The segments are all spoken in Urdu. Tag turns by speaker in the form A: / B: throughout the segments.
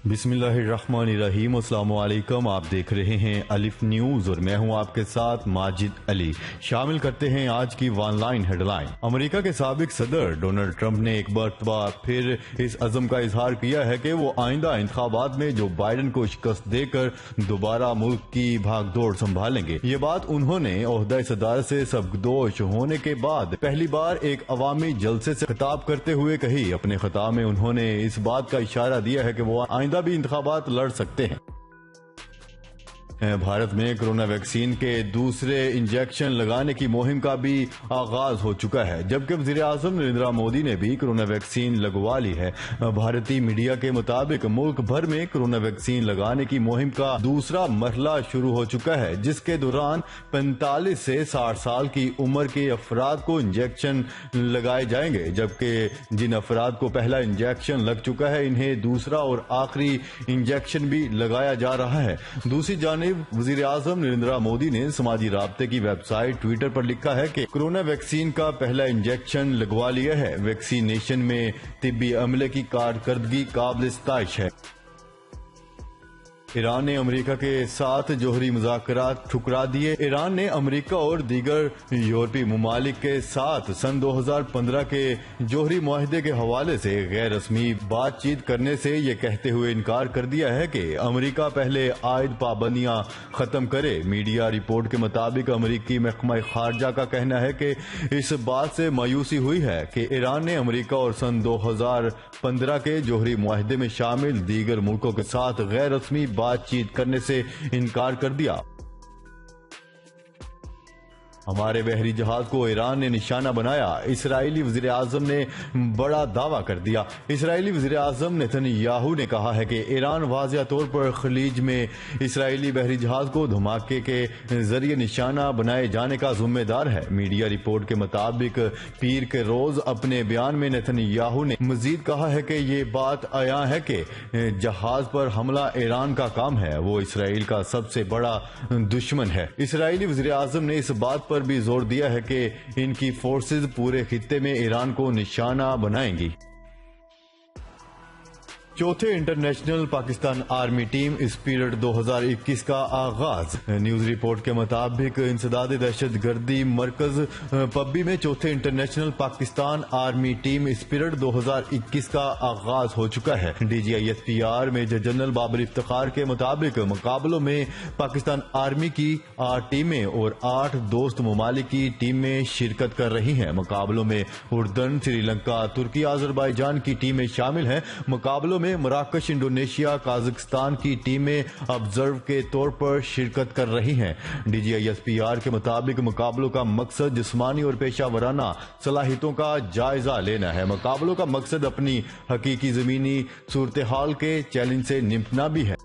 A: بسم اللہ الرحمن الرحیم۔ السلام علیکم، آپ دیکھ رہے ہیں الف نیوز اور میں ہوں آپ کے ساتھ ماجد علی۔ شامل کرتے ہیں آج کی ون لائن ہیڈ لائن۔ امریکہ کے سابق صدر ڈونلڈ ٹرمپ نے ایک مرتبہ پھر اس عزم کا اظہار کیا ہے کہ وہ آئندہ انتخابات میں جو بائیڈن کو شکست دے کر دوبارہ ملک کی بھاگ دوڑ سنبھالیں گے۔ یہ بات انہوں نے عہدہ صدارت سے سبکدوش ہونے کے بعد پہلی بار ایک عوامی جلسے سے خطاب کرتے ہوئے کہی۔ اپنے خطاب میں انہوں نے اس بات کا اشارہ دیا ہے کہ وہ آئندہ بھی انتخابات لڑ سکتے ہیں۔ بھارت میں کرونا ویکسین کے دوسرے انجیکشن لگانے کی مہم کا بھی آغاز ہو چکا ہے، جبکہ وزیر اعظم نریندر مودی نے بھی کرونا ویکسین لگوا لی ہے۔ بھارتی میڈیا کے مطابق ملک بھر میں کرونا ویکسین لگانے کی مہم کا دوسرا مرحلہ شروع ہو چکا ہے، جس کے دوران 45 سے 60 سال کی عمر کے افراد کو انجیکشن لگائے جائیں گے، جبکہ جن افراد کو پہلا انجیکشن لگ چکا ہے انہیں دوسرا اور آخری انجیکشن بھی لگایا جا رہا ہے۔ دوسری جانب وزیر اعظم نریندر مودی نے سماجی رابطے کی ویب سائٹ ٹویٹر پر لکھا ہے کہ کورونا ویکسین کا پہلا انجیکشن لگوا لیا ہے۔ ویکسینیشن میں طبی عملے کی کارکردگی قابل ستائش ہے۔ ایران نے امریکہ کے ساتھ جوہری مذاکرات ٹھکرا دیے۔ ایران نے امریکہ اور دیگر یورپی ممالک کے ساتھ سن 2015 کے جوہری معاہدے کے حوالے سے غیر رسمی بات چیت کرنے سے یہ کہتے ہوئے انکار کر دیا ہے کہ امریکہ پہلے عائد پابندیاں ختم کرے۔ میڈیا رپورٹ کے مطابق امریکی محکمہ خارجہ کا کہنا ہے کہ اس بات سے مایوسی ہوئی ہے کہ ایران نے امریکہ اور سن 2015 کے جوہری معاہدے میں شامل دیگر ملکوں کے ساتھ غیر رسمی بات چیت کرنے سے انکار کر دیا۔ ہمارے بحری جہاز کو ایران نے نشانہ بنایا، اسرائیلی وزیر اعظم نے بڑا دعویٰ کر دیا۔ اسرائیلی وزیر اعظم نیتن یاہو نے کہا ہے کہ ایران واضح طور پر خلیج میں اسرائیلی بحری جہاز کو دھماکے کے ذریعے نشانہ بنائے جانے کا ذمہ دار ہے۔ میڈیا رپورٹ کے مطابق پیر کے روز اپنے بیان میں نیتن یاہو نے مزید کہا ہے کہ یہ بات عیاں ہے کہ جہاز پر حملہ ایران کا کام ہے، وہ اسرائیل کا سب سے بڑا دشمن ہے۔ اسرائیلی وزیر اعظم نے اس بات پر بھی زور دیا ہے کہ ان کی فورسز پورے خطے میں ایران کو نشانہ بنائیں گی۔ چوتھے international Pakistan army team spirit 2021 کا آغاز۔ نیوز رپورٹ کے مطابق انسداد دہشت گردی مرکز پبی میں چوتھے international Pakistan army team spirit 2021 کا آغاز ہو چکا ہے۔ DGISPR major general Babar Iftikhar کے مطابق مقابلوں میں پاکستان آرمی کی 8 ٹیمیں اور 8 دوست ممالک کی ٹیمیں شرکت کر رہی ہیں۔ مقابلوں میں اردن، سری لنکا، ترکی، آذربائیجان کی ٹیمیں شامل ہیں۔ مقابلوں میں مراکش، انڈونیشیا، قازقستان کی ٹیمیں آبزرو کے طور پر شرکت کر رہی ہیں۔ DGISPR کے مطابق مقابلوں کا مقصد جسمانی اور پیشہ ورانہ صلاحیتوں کا جائزہ لینا ہے۔ مقابلوں کا مقصد اپنی حقیقی زمینی صورتحال کے چیلنج سے نمٹنا بھی ہے۔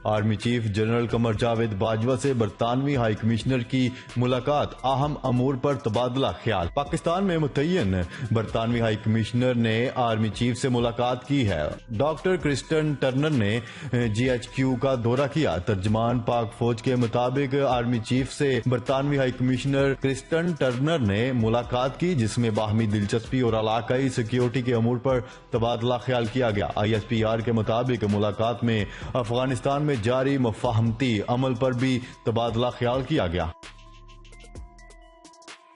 A: Army chief general Qamar Javed Bajwa سے برطانوی ہائی کمشنر کی ملاقات، اہم امور پر تبادلہ خیال۔ پاکستان میں متعین برطانوی ہائی کمشنر نے آرمی چیف سے ملاقات کی ہے۔ ڈاکٹر کرسٹن ٹرنر نے GHQ کا دورہ کیا۔ ترجمان پاک فوج کے مطابق آرمی چیف سے برطانوی ہائی کمشنر کرسٹن ٹرنر نے ملاقات کی، جس میں باہمی دلچسپی اور علاقائی سیکیورٹی کے امور پر تبادلہ خیال کیا گیا۔ ISPR کے مطابق ملاقات میں افغانستان میں جاری مفاہمتی عمل پر بھی تبادلہ خیال کیا گیا۔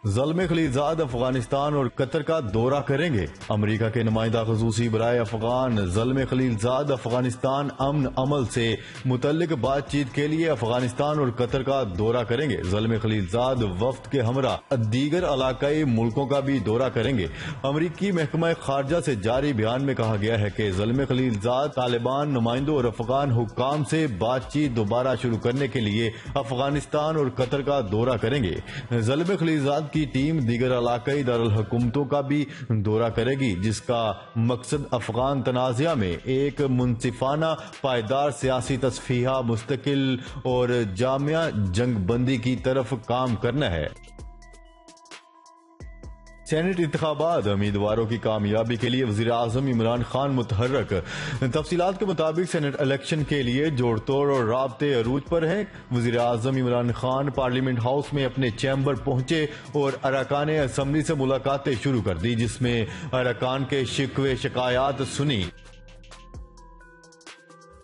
A: زلمے خلیلزاد افغانستان اور قطر کا دورہ کریں گے۔ امریکہ کے نمائندہ خصوصی برائے افغان زلمے خلیلزاد افغانستان امن عمل سے متعلق بات چیت کے لیے افغانستان اور قطر کا دورہ کریں گے۔ زلمے خلیلزاد وفد کے ہمراہ دیگر علاقائی ملکوں کا بھی دورہ کریں گے۔ امریکی محکمہ خارجہ سے جاری بیان میں کہا گیا ہے کہ زلمے خلیلزاد طالبان نمائندوں اور افغان حکام سے بات چیت دوبارہ شروع کرنے کے لیے افغانستان اور قطر کا دورہ کریں گے۔ زلمے خلیلزاد کی ٹیم دیگر علاقائی دارالحکومتوں کا بھی دورہ کرے گی، جس کا مقصد افغان تنازعہ میں ایک منصفانہ، پائیدار سیاسی تصفیہ، مستقل اور جامع جنگ بندی کی طرف کام کرنا ہے۔ سینٹ انتخابات، امیدواروں کی کامیابی کے لیے وزیر اعظم عمران خان متحرک۔ تفصیلات کے مطابق سینٹ الیکشن کے لیے جوڑ توڑ اور رابطے عروج پر ہیں۔ وزیر اعظم عمران خان پارلیمنٹ ہاؤس میں اپنے چیمبر پہنچے اور ارکان اسمبلی سے ملاقاتیں شروع کر دی، جس میں ارکان کے شکوے شکایات سنی۔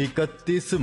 A: 31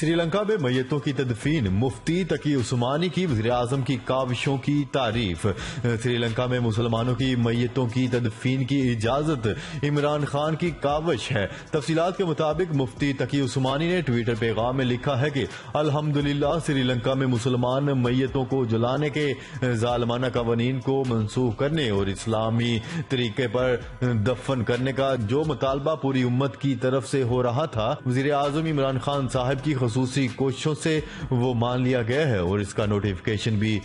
A: سری لنکا میں میتوں کی تدفین، مفتی تقی عثمانی کی وزیر اعظم کی کاوشوں کی تعریف۔ سری لنکا میں مسلمانوں کی میتوں کی تدفین کی اجازت عمران خان کی کاوش ہے۔ تفصیلات کے مطابق مفتی تقی عثمانی نے ٹویٹر پیغام میں لکھا ہے کہ الحمدللہ سری لنکا میں مسلمان میتوں کو جلانے کے ظالمانہ قوانین کو منسوخ کرنے اور اسلامی طریقے پر دفن کرنے کا جو مطالبہ پوری امت کی طرف سے ہو رہا تھا، وزیر اعظم عمران خان صاحب کی خصوصی کوششوں سے وہ مان لیا گیا ہے اور اس کا نوٹیفیکیشن بھی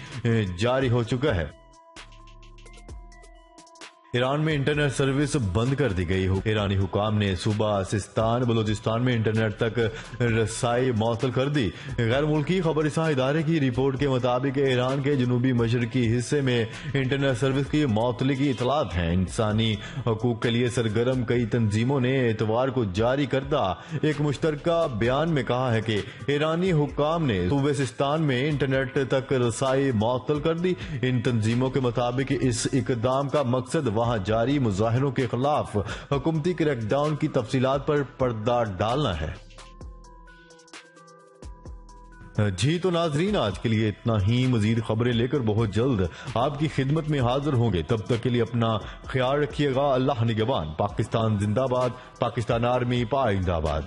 A: جاری ہو چکا ہے۔ ایران میں انٹرنیٹ سروس بند کر دی گئی۔ ایرانی حکام نے صوبہ سیستان بلوچستان میں انٹرنیٹ تک رسائی معطل کر دی۔ غیر ملکی خبررساں ادارے کی رپورٹ کے مطابق ایران کے جنوبی مشرقی حصے میں انٹرنیٹ سروس کی معطلی کی اطلاعات ہیں۔ انسانی حقوق کے لیے سرگرم کئی تنظیموں نے اتوار کو جاری کردہ ایک مشترکہ بیان میں کہا ہے کہ ایرانی حکام نے صوبہ سیستان میں انٹرنیٹ تک رسائی معطل کر دی۔ ان تنظیموں کے مطابق اس اقدام کا مقصد وہاں جاری مظاہروں کے خلاف حکومتی کریک ڈاؤن کی تفصیلات پر پردہ ڈالنا ہے۔ جی تو ناظرین، آج کے لیے اتنا ہی۔ مزید خبریں لے کر بہت جلد آپ کی خدمت میں حاضر ہوں گے۔ تب تک کے لیے اپنا خیال رکھیے گا۔ اللہ نگہبان۔ پاکستان زندہ باد، پاکستان آرمی پائندہ باد۔